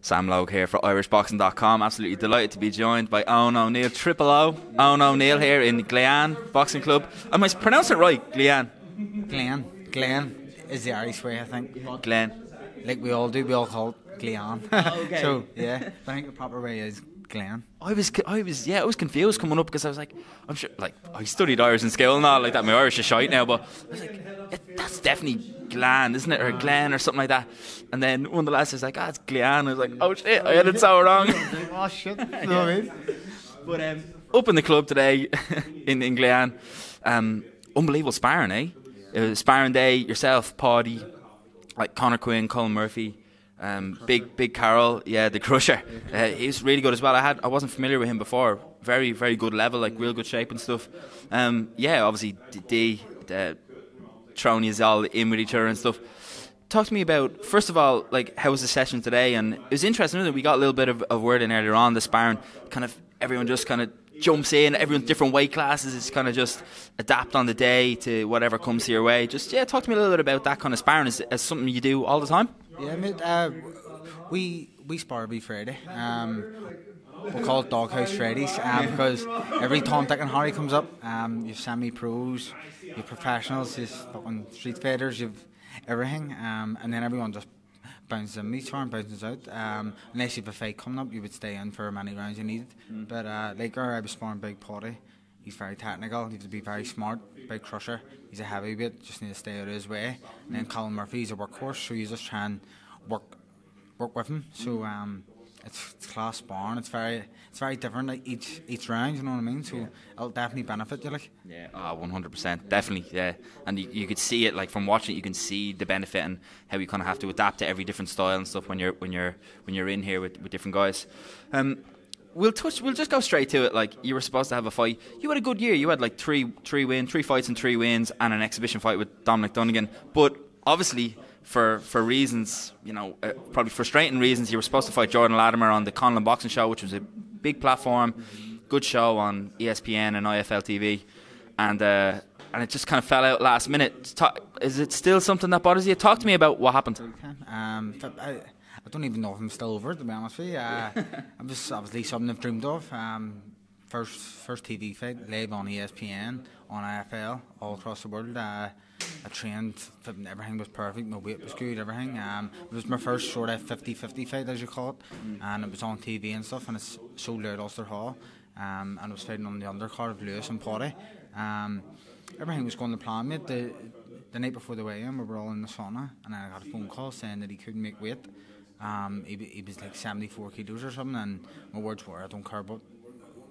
Sam Logue here for irishboxing.com. Absolutely delighted to be joined by Owen O'Neill, Triple O. Owen O'Neill here in GLEANN Boxing Club. Am I pronouncing it right? GLEANN? GLEANN is the Irish way, I think. GLEANN. Like we all do, we all call it GLEANN. Okay. So, yeah, I think the proper way is GLEANN. I was confused coming up because I was like, I'm sure, like, I studied Irish in school and all like that. My Irish is shite now, but I was like, that's definitely GLEANN, isn't it? Or GLEANN or something like that. And then one of the lads was like, it's GLEANN. I was like, oh shit, I had it so wrong. Oh shit, you know what I mean? But up in the club today in GLEANN, unbelievable sparring, eh? It was sparring day, yourself, Paddy, like Conor Quinn, Colin Murphy, Big Carroll, yeah, the Crusher. He was really good as well. I wasn't familiar with him before. Very, very good level, like real good shape and stuff. Yeah, obviously Dee, Throwing is all in with each other and stuff. Talk to me about, first of all, like, how was the session today? And it was interesting, wasn't it? We got a little bit of word in earlier on, the sparring, kind of everyone just kind of jumps in, everyone's different weight classes, it's kind of just adapt on the day to whatever comes your way. Just, yeah, talk to me a little bit about that kind of sparring. Is something you do all the time? Yeah, mate, we spar every Friday. We call it Doghouse Fridays because every Tom, Dick and Harry comes up. You've semi-pros, you've professionals, you've fucking street fighters, you've everything, and then everyone just bounces in each round, bounces out. Unless you have a fight coming up, you would stay in for as many rounds you needed. But like I was sparring Big Paddy. He's very technical, you have to be very smart. Big Crusher, he's a heavyweight, just need to stay out of his way. And then Colin Murphy, he's a workhorse, so you just try and work with him. So it's class sparring. It's very different, like each round. You know what I mean? So it'll definitely benefit you, like. Yeah, 100%, definitely. Yeah, and you could see it, like, from watching it. You can see the benefit and how you kind of have to adapt to every different style and stuff when you're in here with different guys. We'll just go straight to it. Like, you were supposed to have a fight. You had a good year. You had like three fights and 3 wins, and an exhibition fight with Dominic Dunnigan. But obviously, for reasons, you know, probably frustrating reasons, you were supposed to fight Jordan Latimer on the Conlon Boxing Show, which was a big platform, good show on ESPN and IFL TV, and it just kind of fell out last minute. Is it still something that bothers you? Talk to me about what happened. I don't even know if I'm still over it, to be honest with you. It was obviously something I've dreamed of. First TV fight, live on ESPN, on IFL, all across the world. I trained, everything was perfect, my weight was good, everything. It was my first sort of 50-50 fight, as you call it, and it was on TV and stuff, and it's sold out Ulster Hall, and I was fighting on the undercard of Lewis and Paddy. Everything was going to plan, mate. The night before the weigh-in, we were all in the sauna, and I got a phone call saying that he couldn't make weight. He was like 74 kilos or something, and my words were, I don't care about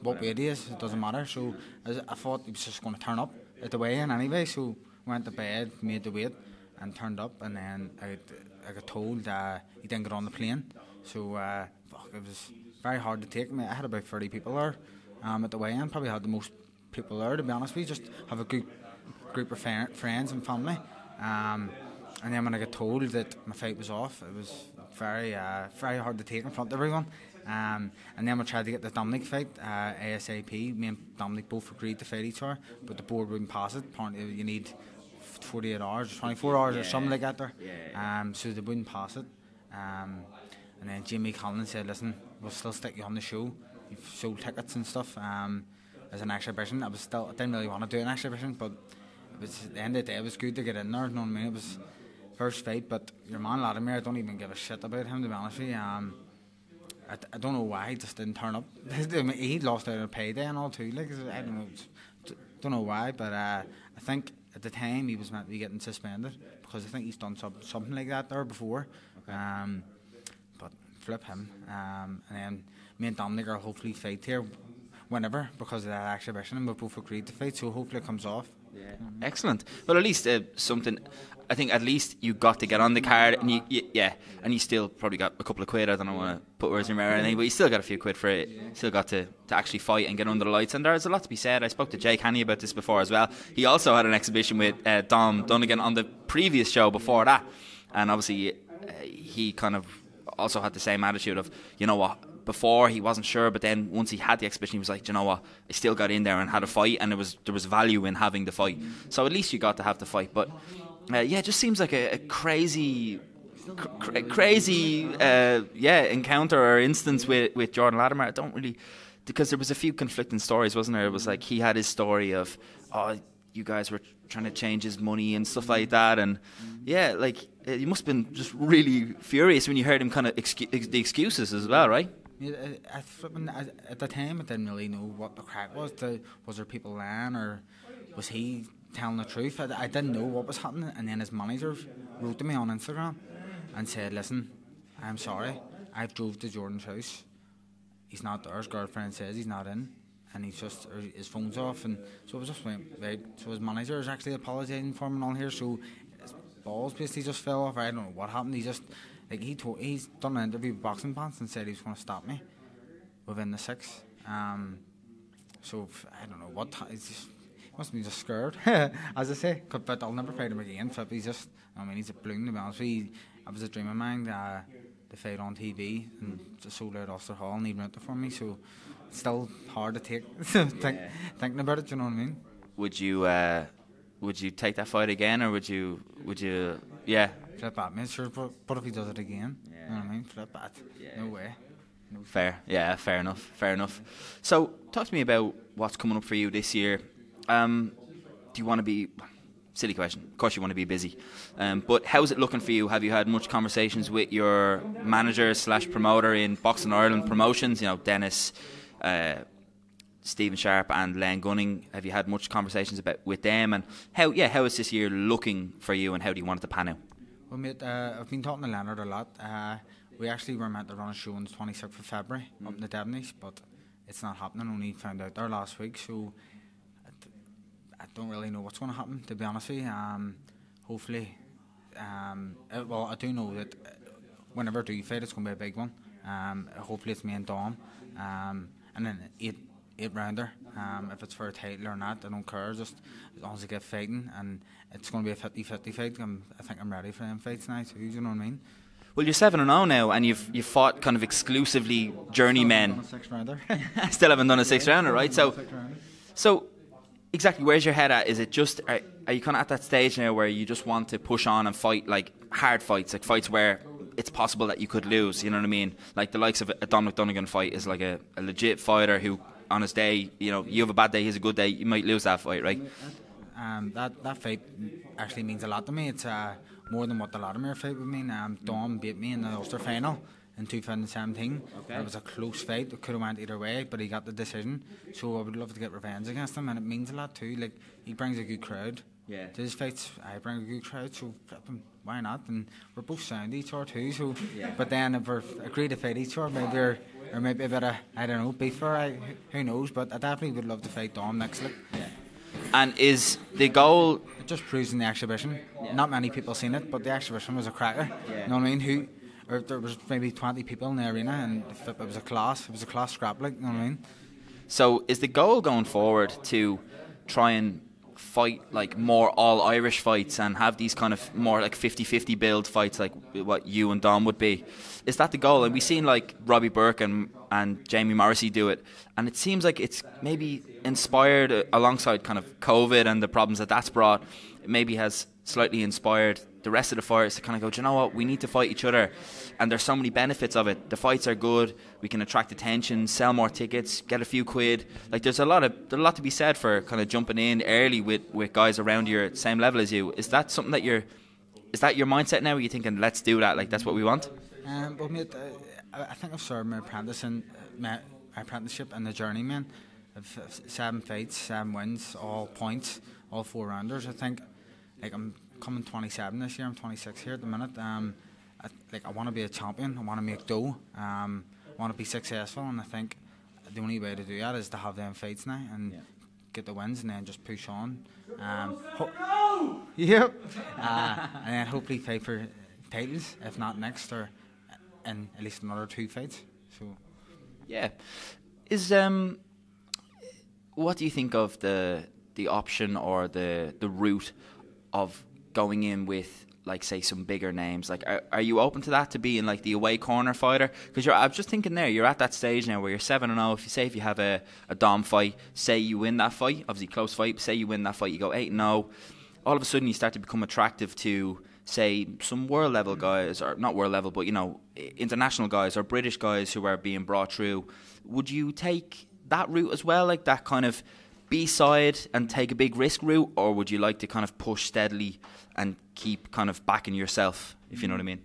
what weight he is, it doesn't matter. So I thought he was just going to turn up at the weigh-in anyway, so went to bed, made the weight, and turned up, and then I got told he didn't get on the plane. So it was very hard to take. I had about 30 people there at the weigh-in, probably had the most people there, to be honest with you, just have a good group of friends and family. And then when I got told that my fight was off, it was very hard to take in front of everyone. And then we tried to get the Dominic fight ASAP. Me and Dominic both agreed to fight each other, but the board wouldn't pass it. Apparently you need 48 hours or 24 hours or something like that there. So they wouldn't pass it. And then Jimmy Collins said, listen, we'll still stick you on the show. You've sold tickets and stuff as an exhibition. I didn't really want to do an exhibition, but it was, at the end of the day, it was good to get in there. You know what I mean? It was first fight, but your man Latimer, I don't even give a shit about him, to be honest with you. I don't know why he just didn't turn up. He lost out on a payday and all too. Like, I don't know why, but I think at the time he was meant to be getting suspended because I think he's done something like that there before. Okay. But flip him, and then me and Dominic are hopefully fight here whenever because of that exhibition, and we both agreed to fight, so hopefully it comes off. Yeah. Excellent. Well, at least something. I think at least you got to get on the card, and you still probably got a couple of quid. I don't want to put words in your mouth or anything, but you still got a few quid for it. Still got to actually fight and get under the lights, and there's a lot to be said. I spoke to Jake Haney about this before as well. He also had an exhibition with Dom Dunnigan on the previous show before that, and obviously he kind of also had the same attitude of, you know what, before he wasn't sure, but then once he had the exhibition, he was like, you know what, I still got in there and had a fight, and there was value in having the fight. So at least you got to have the fight. But it just seems like a crazy crazy encounter or instance with Jordan Latimer. I don't really, because there was a few conflicting stories, wasn't there? It was like he had his story of, oh, you guys were trying to change his money and stuff like that, and yeah, like you must have been just really furious when you heard him kind of the excuses as well, right? Yeah, at the time, I didn't really know what the crack was. Was there people lying, or was he telling the truth? I didn't know what was happening, and then his manager wrote to me on Instagram and said, "Listen, I'm sorry. I've drove to Jordan's house. He's not there. His girlfriend says he's not in, and his phone's off." And so it was just went right. So his manager is actually apologising for him and all here. So his balls basically just fell off. I don't know what happened. He just. Like he's done an interview with Boxing Pants and said he was going to stop me within the 6. So I don't know what. He must be just scared, as I say. But I'll never fight him again. But he's just. I mean, he's a balloon to be honest with you. I was a dream of mine to fight on TV and just sold out Ulster Hall and he rented for me. So it's still hard to take. Thinking about it, you know what I mean? Would you take that fight again, or would you? Yeah. Flip at me, sure, but if he does it again, you know what I mean? Flip at. Yeah. No way. Fair enough. So, talk to me about what's coming up for you this year. Do you want to be... Silly question. Of course you want to be busy. But how's it looking for you? Have you had much conversations with your manager / promoter in Boxing Ireland promotions? You know, Dennis, Stephen Sharp and Len Gunning. Have you had much conversations with them? And how is this year looking for you, and how do you want it to pan out? Well, mate, I've been talking to Leonard a lot. We actually were meant to run a show on the 26th of February up in the Debnies, but it's not happening. Only found out there last week, so I don't really know what's going to happen, to be honest with you. Hopefully, well, I do know that whenever I do fight, it's going to be a big one. Hopefully, it's me and Dom, and then eight rounder. If it's for a title or not, I don't care. Just as long as I get fighting, and it's going to be a 50-50 fight. I think I'm ready for them fights now too. You know what I mean? Well, you're 7-0 now, and you've fought kind of exclusively journeymen. Still haven't done a 6 rounder, right? So exactly, where's your head at? Is it just are you kind of at that stage now where you just want to push on and fight like hard fights, like fights where it's possible that you could lose? You know what I mean? Like the likes of a Don McDonaghan fight is like a legit fighter who, on his day, you know, you have a bad day, he has a good day, you might lose that fight, right? That fight actually means a lot to me. It's more than what the Latimer fight would mean. Dom beat me in the Ulster final in 2017. Okay. It was a close fight. It could have went either way, but he got the decision. So I would love to get revenge against him, and it means a lot too. Like, he brings a good crowd. Yeah. To his fights, I bring a good crowd, so why not? And we're both sound each other too. So, yeah. But then if we're agreed to fight each other, maybe or maybe a bit of, I don't know, beef or who knows. But I definitely would love to fight Dom next. Like. Yeah. And is the goal... It just proves in the exhibition. Yeah. Not many people seen it, but the exhibition was a cracker. Yeah. You know what I mean? There was maybe 20 people in the arena, and it was a class scrap, like, you know what I mean? So is the goal going forward to try and fight like more all-Irish fights and have these kind of more like 50-50 build fights like what you and Dom would be? Is that the goal? And we've seen like Robbie Burke and Jamie Morrissey do it, and it seems like it's maybe inspired alongside kind of COVID and the problems that's brought. It maybe has slightly inspired the rest of the fighters to kind of go, do you know what, we need to fight each other, and there's so many benefits of it. The fights are good, we can attract attention, sell more tickets, get a few quid. Like, there's a lot to be said for kind of jumping in early with guys around your same level as you. Is that something that is that your mindset now? Are you thinking, let's do that, like that's what we want? Well, mate, I think I've started my apprenticeship in the journeyman. I've 7 fights, 7 wins, all points, all 4 rounders. I think, like, I'm coming 27 this year. I'm 26 here at the minute. I want to be a champion. I want to make dough. I want to be successful, and I think the only way to do that is to have them fights now and get the wins, and then just push on. Yep. And then hopefully fight for titles, if not next, or in at least another 2 fights. So, yeah. What do you think of the option or the route of going in with, like, say, some bigger names? Like, are you open to that, to be in like the away corner fighter? Because I was just thinking there, you're at that stage now where you're 7-0. If you have a Dom fight, say you win that fight, obviously close fight, say you win that fight, you go 8-0. All of a sudden you start to become attractive to say, some world level guys, or not world level, but, you know, international guys or British guys who are being brought through, would you take that route as well, like that kind of B-side and take a big risk route, or would you like to kind of push steadily and keep kind of backing yourself, if you know what I mean?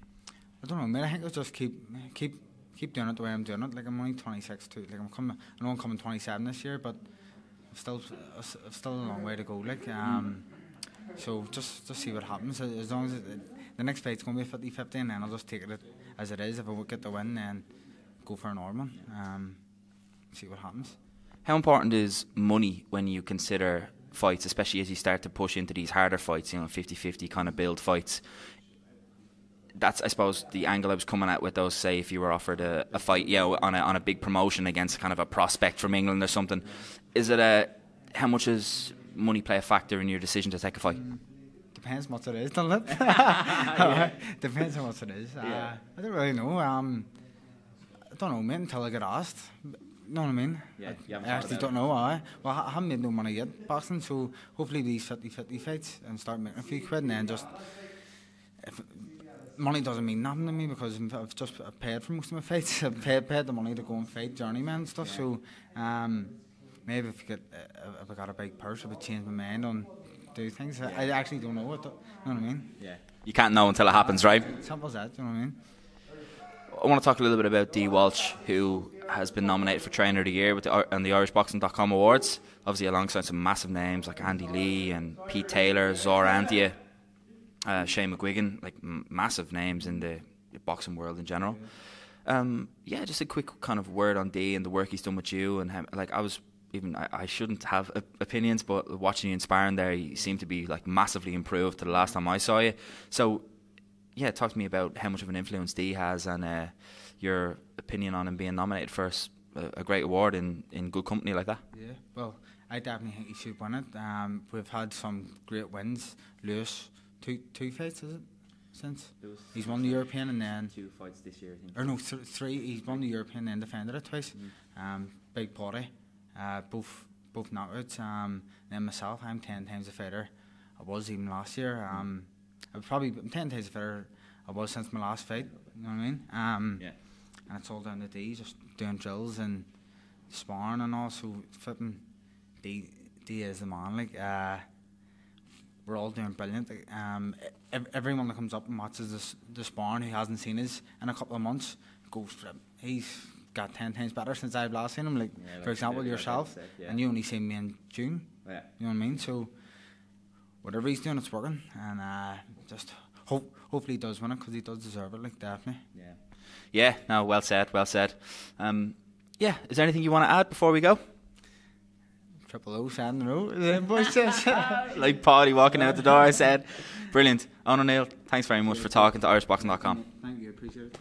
I don't know, mate. I think I'll just keep doing it the way I'm doing it. Like, I'm only 26 too. Like, I know I'm coming 27 this year, but I've still a long way to go. Like, so just see what happens. As long as the next fight's going to be 50-50, and then I'll just take it as it is. If I get the win, then go for an Norman. See what happens. How important is money when you consider fights, especially as you start to push into these harder fights, you know, 50-50 kind of build fights? That's, I suppose, the angle I was coming at with those. Say, if you were offered a fight, you know, on a big promotion against kind of a prospect from England or something, is it how much does money play a factor in your decision to take a fight? Depends what it is, doesn't it? Depends on what it is. I don't really know. I don't know, mate, until I get asked. You know what I mean? Yeah, I actually don't know. Well, I haven't made no money yet boxing, so hopefully these 50-50 fights and start making a few quid, and then just, if money doesn't mean nothing to me, because I've just paid for most of my fights. I've paid the money to go and fight journeyman and stuff. So maybe if I got a big purse, I would change my mind on do things. I actually don't know what. You know what I mean? Yeah. You can't know until it happens, right? Simple as that. You know what I mean? I want to talk a little bit about Dee Walsh, who has been nominated for Trainer of the Year on the IrishBoxing.com Awards, obviously alongside some massive names like Andy Lee and Pete Taylor, Zora Anthea, Shane McGuigan, like massive names in the boxing world in general. Just a quick kind of word on Dee and the work he's done with you, and how, like, I shouldn't have opinions, but watching you in sparring there, you seem to be like massively improved to the last time I saw you. So yeah, talk to me about how much of an influence Dee has, and your opinion on him being nominated for a great award in good company like that. Yeah, well, I definitely think he should win it. We've had some great wins. Lewis, two fights, is it? Since he's won the European, and then 2 fights this year, I think. Or no, 3. He's won the European, then defended it twice. Big body, both knockouts. Then myself, I'm 10 times a fighter. I was even last year. I'm 10 times a fighter I was since my last fight. You know what I mean? And it's all down to Dee, just doing drills and sparring and all. So flipping Dee is the man. Like, we're all doing brilliant. Like, everyone that comes up and watches the sparring who hasn't seen us in a couple of months goes, he's got 10 times better since I've last seen him. Like, for example, yourself, and you only seen me in June. You know what I mean? So whatever he's doing, it's working, and just hopefully he does win it, because he does deserve it. Like, definitely. Yeah. No, well said. Is there anything you want to add before we go? 000 said in the row, the boy says. Like Paddy walking out the door, I said. Brilliant. Owen and Neill, thanks very much for talking to IrishBoxing.com. Thank you, appreciate it.